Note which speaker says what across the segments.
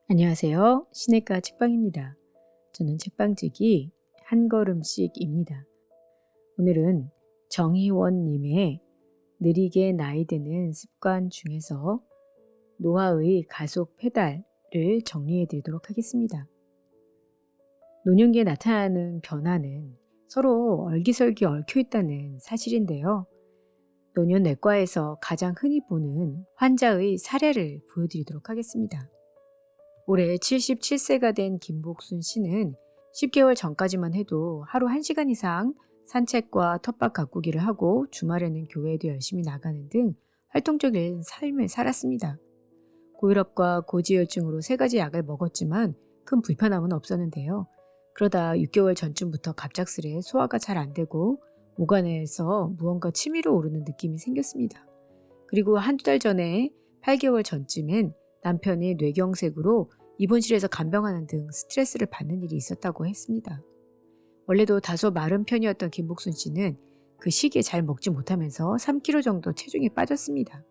Speaker 1: 안녕하세요. 시내가 책방입니다. 저는 책방지기 한 걸음씩입니다. 오늘은 정희원님의 느리게 나이 드는 습관 중에서 노화의 가속 페달을 정리해 드리도록 하겠습니다. 노년기에 나타나는 변화는 서로 얼기설기 얽혀 있다는 사실인데요. 노년 내과에서 가장 흔히 보는 환자의 사례를 보여드리도록 하겠습니다. 올해 77세가 된 김복순 씨는 10개월 전까지만 해도 하루 1시간 이상 산책과 텃밭 가꾸기를 하고 주말에는 교회에도 열심히 나가는 등 활동적인 삶을 살았습니다. 고혈압과 고지혈증으로 3가지 약을 먹었지만 큰 불편함은 없었는데요. 그러다 6개월 전쯤부터 갑작스레 소화가 잘 안 되고 오간에서 무언가 치밀어 오르는 느낌이 생겼습니다. 그리고 한두 달 전에 8개월 전쯤엔 남편이 뇌경색으로 입원실에서 간병하는 등 스트레스를 받는 일이 있었다고 했습니다. 원래도 다소 마른 편이었던 김복순 씨는 그 시기에 잘 먹지 못하면서 3kg 정도 체중이 빠졌습니다.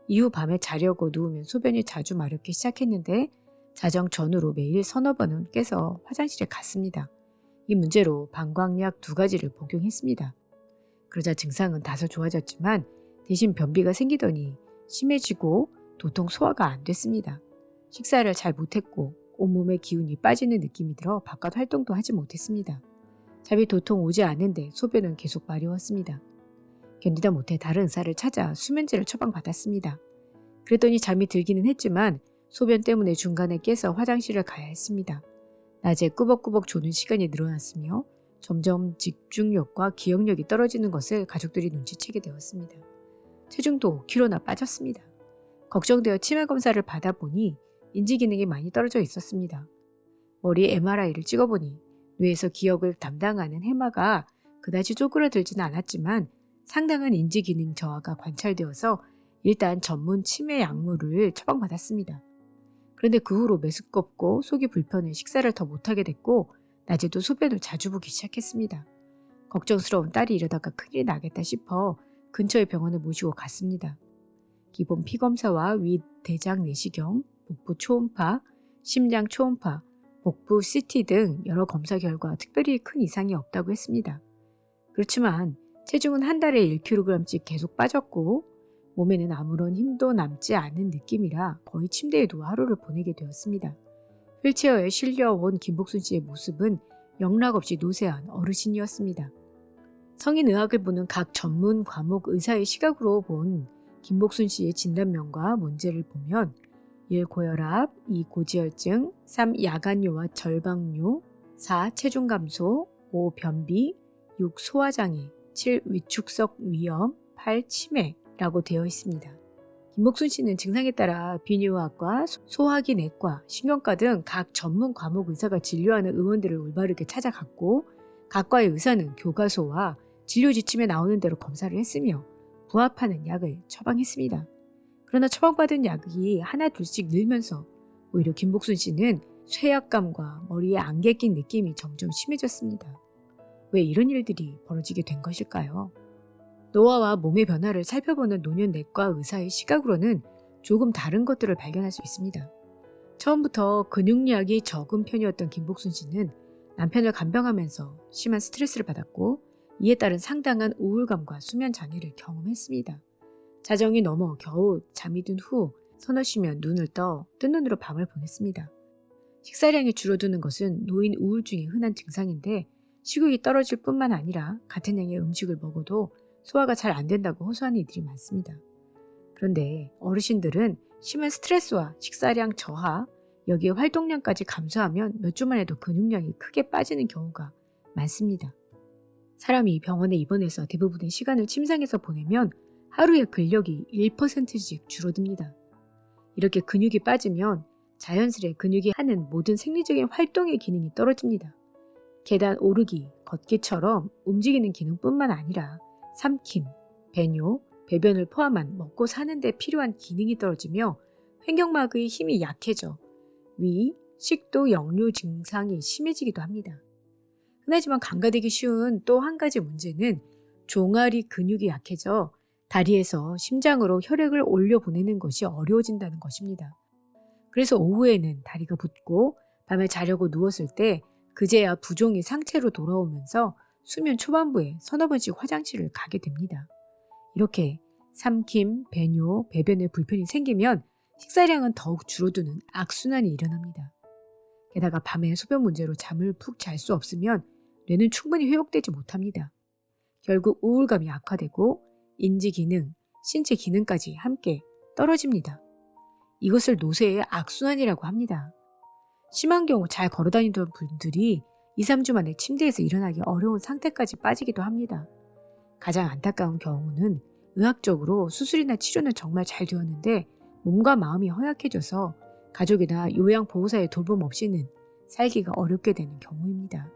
Speaker 1: 이후 밤에 자려고 누우면 소변이 자주 마렵기 시작했는데 자정 전후로 매일 서너 번은 깨서 화장실에 갔습니다. 이 문제로 방광약 2가지를 복용했습니다. 그러자 증상은 다소 좋아졌지만 대신 변비가 생기더니 심해지고 도통 소화가 안 됐습니다. 식사를 잘 못했고 온몸에 기운이 빠지는 느낌이 들어 바깥 활동도 하지 못했습니다. 잠이 도통 오지 않는데 소변은 계속 마려웠습니다. 견디다 못해 다른 의사를 찾아 수면제를 처방받았습니다. 그랬더니 잠이 들기는 했지만 소변 때문에 중간에 깨서 화장실을 가야 했습니다. 낮에 꾸벅꾸벅 조는 시간이 늘어났으며 점점 집중력과 기억력이 떨어지는 것을 가족들이 눈치채게 되었습니다. 체중도 5kg나 빠졌습니다. 걱정되어 치매 검사를 받아보니 인지 기능이 많이 떨어져 있었습니다. 머리에 MRI를 찍어보니 뇌에서 기억을 담당하는 해마가 그다지 쪼그라들지는 않았지만 상당한 인지 기능 저하가 관찰되어서 일단 전문 치매 약물을 처방받았습니다. 그런데 그 후로 메스껍고 속이 불편해 식사를 더 못하게 됐고 낮에도 소변을 자주 보기 시작했습니다. 걱정스러운 딸이 이러다가 큰일이 나겠다 싶어 근처의 병원에 모시고 갔습니다. 기본 피검사와 위 대장 내시경, 복부 초음파, 심장 초음파, 복부 CT 등 여러 검사 결과 특별히 큰 이상이 없다고 했습니다. 그렇지만 체중은 한 달에 1kg씩 계속 빠졌고 몸에는 아무런 힘도 남지 않은 느낌이라 거의 침대에 누워 하루를 보내게 되었습니다. 휠체어에 실려온 김복순 씨의 모습은 영락없이 노쇠한 어르신이었습니다. 성인의학을 보는 각 전문 과목 의사의 시각으로 본 김복순 씨의 진단명과 문제를 보면 1. 고혈압, 2. 고지혈증, 3. 야간요와 절방요, 4. 체중 감소, 5. 변비, 6. 소화장애, 7. 위축성 위염, 8. 치매라고 되어 있습니다. 김복순 씨는 증상에 따라 비뇨의학과, 소화기 내과, 신경과 등 각 전문 과목 의사가 진료하는 의원들을 올바르게 찾아갔고 각 과의 의사는 교과서와 진료 지침에 나오는 대로 검사를 했으며 부합하는 약을 처방했습니다. 그러나 처방받은 약이 하나 둘씩 늘면서 오히려 김복순 씨는 쇠약감과 머리에 안개 낀 느낌이 점점 심해졌습니다. 왜 이런 일들이 벌어지게 된 것일까요? 노화와 몸의 변화를 살펴보는 노년 내과 의사의 시각으로는 조금 다른 것들을 발견할 수 있습니다. 처음부터 근육량이 적은 편이었던 김복순 씨는 남편을 간병하면서 심한 스트레스를 받았고 이에 따른 상당한 우울감과 수면 장애를 경험했습니다. 자정이 넘어 겨우 잠이 든 후 서너 시면 눈을 떠 뜬 눈으로 밤을 보냈습니다. 식사량이 줄어드는 것은 노인 우울증의 흔한 증상인데 식욕이 떨어질 뿐만 아니라 같은 양의 음식을 먹어도 소화가 잘 안 된다고 호소하는 이들이 많습니다. 그런데 어르신들은 심한 스트레스와 식사량 저하, 여기에 활동량까지 감소하면 몇 주만 해도 근육량이 크게 빠지는 경우가 많습니다. 사람이 병원에 입원해서 대부분의 시간을 침상에서 보내면 하루의 근력이 1%씩 줄어듭니다. 이렇게 근육이 빠지면 자연스레 근육이 하는 모든 생리적인 활동의 기능이 떨어집니다. 계단 오르기, 걷기처럼 움직이는 기능뿐만 아니라 삼킴, 배뇨, 배변을 포함한 먹고 사는 데 필요한 기능이 떨어지며 횡격막의 힘이 약해져 위, 식도, 역류 증상이 심해지기도 합니다. 흔하지만 간과되기 쉬운 또 한 가지 문제는 종아리 근육이 약해져 다리에서 심장으로 혈액을 올려보내는 것이 어려워진다는 것입니다. 그래서 오후에는 다리가 붓고 밤에 자려고 누웠을 때 그제야 부종이 상체로 돌아오면서 수면 초반부에 서너 번씩 화장실을 가게 됩니다. 이렇게 삼킴, 배뇨, 배변에 불편이 생기면 식사량은 더욱 줄어드는 악순환이 일어납니다. 게다가 밤에 소변 문제로 잠을 푹 잘 수 없으면 뇌는 충분히 회복되지 못합니다. 결국 우울감이 악화되고 인지 기능, 신체 기능까지 함께 떨어집니다. 이것을 노쇠의 악순환이라고 합니다. 심한 경우 잘 걸어다니던 분들이 2, 3주 만에 침대에서 일어나기 어려운 상태까지 빠지기도 합니다. 가장 안타까운 경우는 의학적으로 수술이나 치료는 정말 잘 되었는데 몸과 마음이 허약해져서 가족이나 요양보호사의 돌봄 없이는 살기가 어렵게 되는 경우입니다.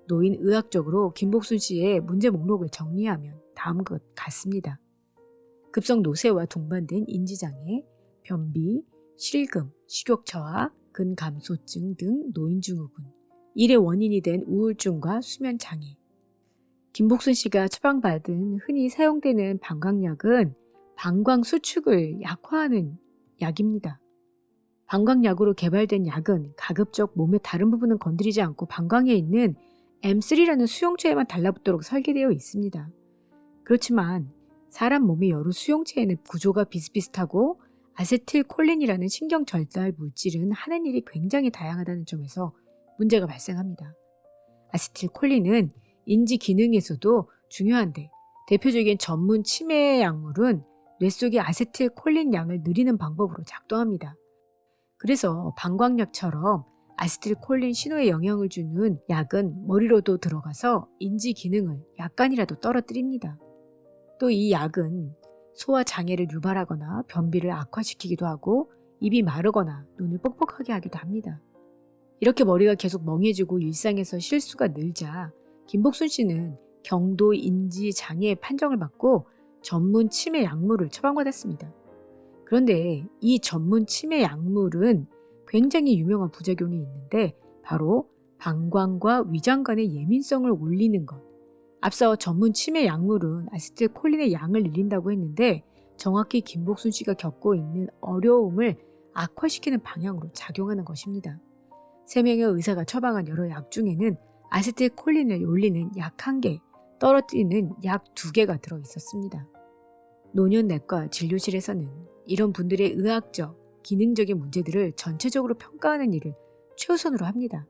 Speaker 1: 노인 의학적으로 김복순 씨의 문제 목록을 정리하면 다음과 같습니다. 급성 노쇠와 동반된 인지장애, 변비, 실금, 식욕저하, 근감소증 등 노인증후군, 일의 원인이 된 우울증과 수면장애. 김복순 씨가 처방받은 흔히 사용되는 방광약은 방광 수축을 약화하는 약입니다. 방광약으로 개발된 약은 가급적 몸의 다른 부분은 건드리지 않고 방광에 있는 M3라는 수용체에만 달라붙도록 설계되어 있습니다. 그렇지만 사람 몸의 여러 수용체에는 구조가 비슷비슷하고 아세틸콜린이라는 신경 전달 물질은 하는 일이 굉장히 다양하다는 점에서 문제가 발생합니다. 아세틸콜린은 인지 기능에서도 중요한데 대표적인 전문 치매 약물은 뇌 속의 아세틸콜린 양을 늘리는 방법으로 작동합니다. 그래서 방광약처럼 아세틸콜린 신호에 영향을 주는 약은 머리로도 들어가서 인지 기능을 약간이라도 떨어뜨립니다. 또 이 약은 소화 장애를 유발하거나 변비를 악화시키기도 하고 입이 마르거나 눈을 뻑뻑하게 하기도 합니다. 이렇게 머리가 계속 멍해지고 일상에서 실수가 늘자 김복순 씨는 경도 인지 장애 판정을 받고 전문 치매 약물을 처방받았습니다. 그런데 이 전문 치매 약물은 굉장히 유명한 부작용이 있는데 바로 방광과 위장 간의 예민성을 올리는 것. 앞서 전문 치매 약물은 아세틸콜린의 양을 늘린다고 했는데 정확히 김복순 씨가 겪고 있는 어려움을 악화시키는 방향으로 작용하는 것입니다. 3명의 의사가 처방한 여러 약 중에는 아세틸콜린을 올리는 약 1개, 떨어뜨리는 약 2개가 들어있었습니다. 노년내과 진료실에서는 이런 분들의 의학적, 기능적인 문제들을 전체적으로 평가하는 일을 최우선으로 합니다.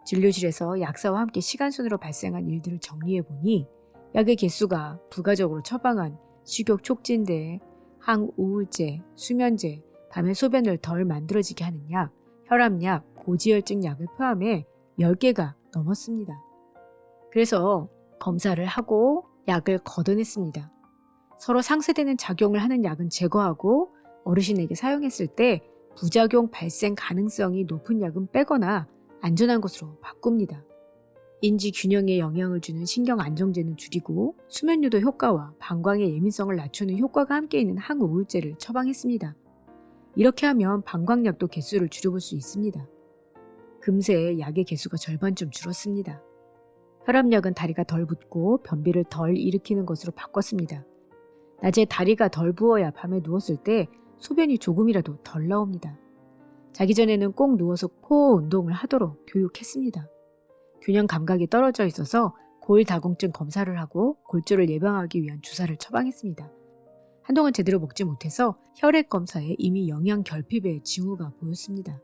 Speaker 1: 진료실에서 약사와 함께 시간순으로 발생한 일들을 정리해보니 약의 개수가 부가적으로 처방한 식욕 촉진제, 항우울제, 수면제, 밤에 소변을 덜 만들어지게 하는 약, 혈압약, 고지혈증 약을 포함해 10개가 넘었습니다. 그래서 검사를 하고 약을 걷어냈습니다. 서로 상쇄되는 작용을 하는 약은 제거하고 어르신에게 사용했을 때 부작용 발생 가능성이 높은 약은 빼거나 안전한 것으로 바꿉니다. 인지 균형에 영향을 주는 신경 안정제는 줄이고 수면유도 효과와 방광의 예민성을 낮추는 효과가 함께 있는 항우울제를 처방했습니다. 이렇게 하면 방광약도 개수를 줄여볼 수 있습니다. 금세 약의 개수가 절반쯤 줄었습니다. 혈압약은 다리가 덜 붓고 변비를 덜 일으키는 것으로 바꿨습니다. 낮에 다리가 덜 부어야 밤에 누웠을 때 소변이 조금이라도 덜 나옵니다. 자기 전에는 꼭 누워서 코어 운동을 하도록 교육했습니다. 균형 감각이 떨어져 있어서 골다공증 검사를 하고 골절을 예방하기 위한 주사를 처방했습니다. 한동안 제대로 먹지 못해서 혈액 검사에 이미 영양 결핍의 징후가 보였습니다.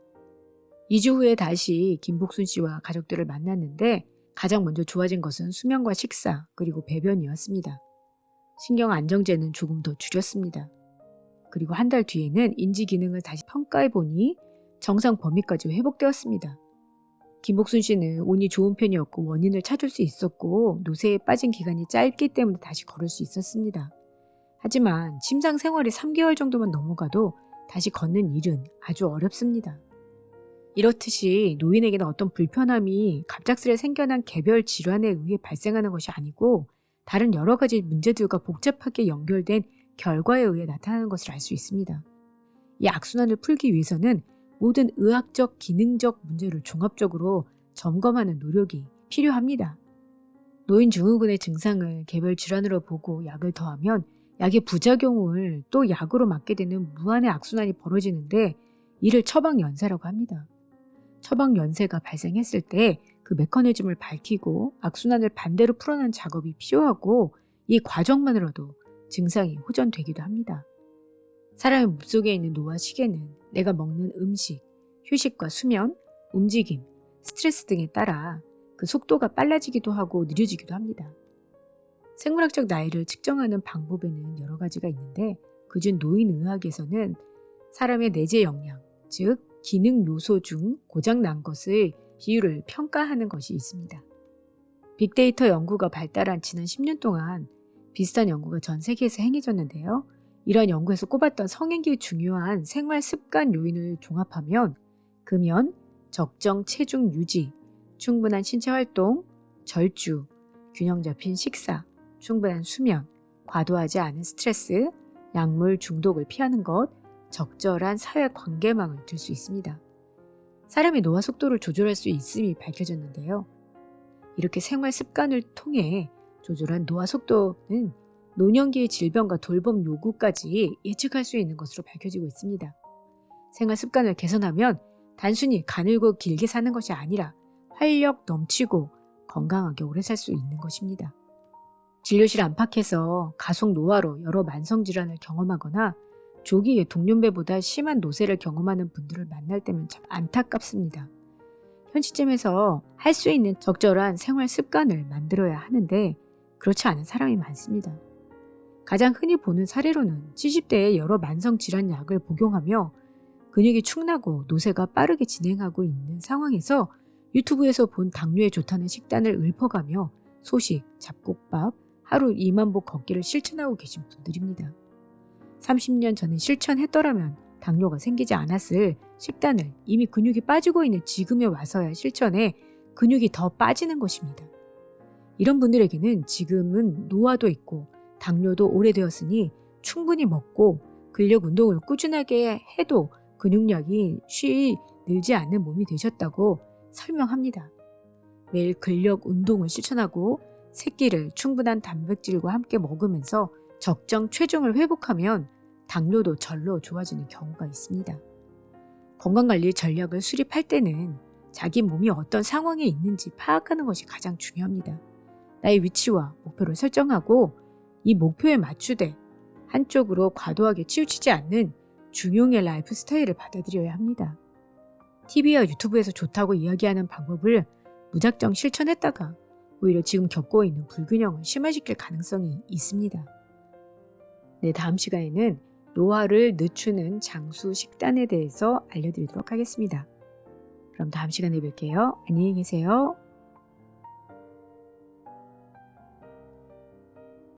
Speaker 1: 2주 후에 다시 김복순 씨와 가족들을 만났는데 가장 먼저 좋아진 것은 수면과 식사 그리고 배변이었습니다. 신경 안정제는 조금 더 줄였습니다. 그리고 한 달 뒤에는 인지 기능을 다시 평가해보니 정상 범위까지 회복되었습니다. 김복순 씨는 운이 좋은 편이었고 원인을 찾을 수 있었고 노쇠에 빠진 기간이 짧기 때문에 다시 걸을 수 있었습니다. 하지만 침상 생활이 3개월 정도만 넘어가도 다시 걷는 일은 아주 어렵습니다. 이렇듯이 노인에게는 어떤 불편함이 갑작스레 생겨난 개별 질환에 의해 발생하는 것이 아니고 다른 여러 가지 문제들과 복잡하게 연결된 결과에 의해 나타나는 것을 알 수 있습니다. 이 악순환을 풀기 위해서는 모든 의학적, 기능적 문제를 종합적으로 점검하는 노력이 필요합니다. 노인 증후군의 증상을 개별 질환으로 보고 약을 더하면 약의 부작용을 또 약으로 막게 되는 무한의 악순환이 벌어지는데 이를 처방연세라고 합니다. 처방연세가 발생했을 때 그 메커니즘을 밝히고 악순환을 반대로 풀어내는 작업이 필요하고 이 과정만으로도 증상이 호전되기도 합니다. 사람의 몸속에 있는 노화 시계는 내가 먹는 음식, 휴식과 수면, 움직임, 스트레스 등에 따라 그 속도가 빨라지기도 하고 느려지기도 합니다. 생물학적 나이를 측정하는 방법에는 여러 가지가 있는데 그중 노인의학에서는 사람의 내재 역량, 즉 기능 요소 중 고장난 것의 비율을 평가하는 것이 있습니다. 빅데이터 연구가 발달한 지난 10년 동안 비슷한 연구가 전 세계에서 행해졌는데요. 이런 연구에서 꼽았던 성인기의 중요한 생활 습관 요인을 종합하면 금연, 적정 체중 유지, 충분한 신체 활동, 절주, 균형 잡힌 식사, 충분한 수면, 과도하지 않은 스트레스, 약물 중독을 피하는 것, 적절한 사회 관계망을 들 수 있습니다. 사람의 노화 속도를 조절할 수 있음이 밝혀졌는데요. 이렇게 생활 습관을 통해 조절한 노화 속도는 노년기의 질병과 돌봄 요구까지 예측할 수 있는 것으로 밝혀지고 있습니다. 생활 습관을 개선하면 단순히 가늘고 길게 사는 것이 아니라 활력 넘치고 건강하게 오래 살 수 있는 것입니다. 진료실 안팎에서 가속 노화로 여러 만성질환을 경험하거나 조기에 동년배보다 심한 노쇠를 경험하는 분들을 만날 때면 참 안타깝습니다. 현 시점에서 할 수 있는 적절한 생활 습관을 만들어야 하는데 그렇지 않은 사람이 많습니다. 가장 흔히 보는 사례로는 70대에 여러 만성질환 약을 복용하며 근육이 축나고 노쇠가 빠르게 진행하고 있는 상황에서 유튜브에서 본 당뇨에 좋다는 식단을 읊어가며 소식, 잡곡밥, 하루 2만 보 걷기를 실천하고 계신 분들입니다. 30년 전에 실천했더라면 당뇨가 생기지 않았을 식단을 이미 근육이 빠지고 있는 지금에 와서야 실천해 근육이 더 빠지는 것입니다. 이런 분들에게는 지금은 노화도 있고 당뇨도 오래되었으니 충분히 먹고 근력 운동을 꾸준하게 해도 근육량이 쉬이 늘지 않는 몸이 되셨다고 설명합니다. 매일 근력 운동을 실천하고 새끼를 충분한 단백질과 함께 먹으면서 적정 체중을 회복하면 당뇨도 절로 좋아지는 경우가 있습니다. 건강관리 전략을 수립할 때는 자기 몸이 어떤 상황에 있는지 파악하는 것이 가장 중요합니다. 나의 위치와 목표를 설정하고 이 목표에 맞추되 한쪽으로 과도하게 치우치지 않는 중용의 라이프 스타일을 받아들여야 합니다. TV와 유튜브에서 좋다고 이야기하는 방법을 무작정 실천했다가 오히려 지금 겪고 있는 불균형을 심화시킬 가능성이 있습니다. 네, 다음 시간에는 노화를 늦추는 장수 식단에 대해서 알려드리도록 하겠습니다. 그럼 다음 시간에 뵐게요. 안녕히 계세요.